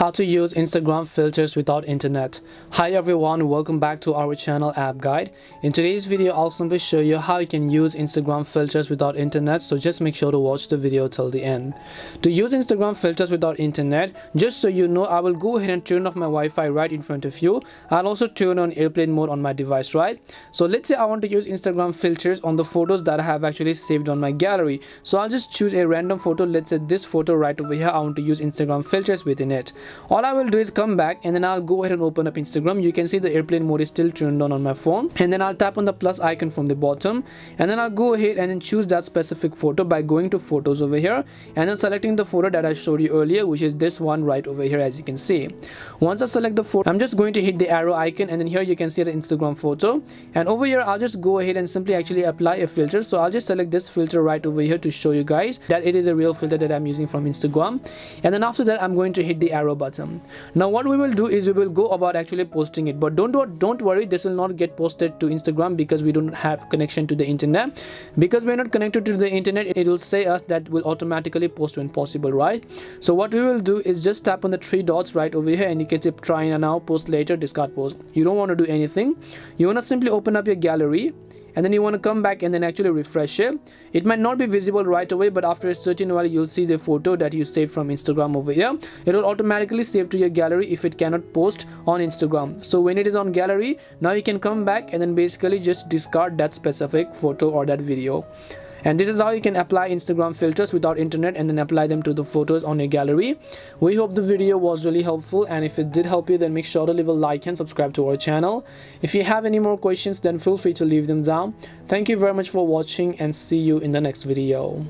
How to use Instagram filters without internet. Hi everyone, welcome back to our channel App Guide. In today's video, I'll simply show you how you can use Instagram filters without internet, so just make sure to watch the video till the end. To use Instagram filters without internet, just so you know, I will go ahead and turn off my Wi-Fi right in front of you. I'll also turn on airplane mode on my device, right? So let's say I want to use Instagram filters on the photos that I have actually saved on my gallery. So I'll just choose a random photo. Let's say this photo right over here. I want to use Instagram filters within it. All I will do is come back and then I'll go ahead and open up Instagram. You can see the airplane mode is still turned on my phone, and then I'll tap on the plus icon from the bottom, and then I'll go ahead and then choose that specific photo by going to photos over here and then selecting the photo that I showed you earlier, which is this one right over here. As you can see, once I select the photo, I'm just going to hit the arrow icon, and then here you can see the Instagram photo, and over here I'll just go ahead and simply actually apply a filter. So I'll just select this filter right over here to show you guys that it is a real filter that I'm using from Instagram, and then after that I'm going to hit the arrow button. Now what we will do is we will go about actually posting it, but don't worry, this will not get posted to Instagram because we don't have connection to the internet. Because we're not connected to the internet, it will say us that will automatically post when possible, right? So what we will do is just tap on the three dots right over here, and you can say try now, post later, discard post. You don't want to do anything. You want to simply open up your gallery, and then you want to come back and then actually refresh it. It might not be visible right away, but after a certain while you'll see the photo that you saved from Instagram over here. It will automatically save to your gallery if it cannot post on Instagram. So when it is on gallery, now you can come back and then basically just discard that specific photo or that video. And this is how you can apply Instagram filters without internet and then apply them to the photos on your gallery. We hope the video was really helpful, and if it did help you, then make sure to leave a like and subscribe to our channel. If you have any more questions, then feel free to leave them down. Thank you very much for watching, and see you in the next video.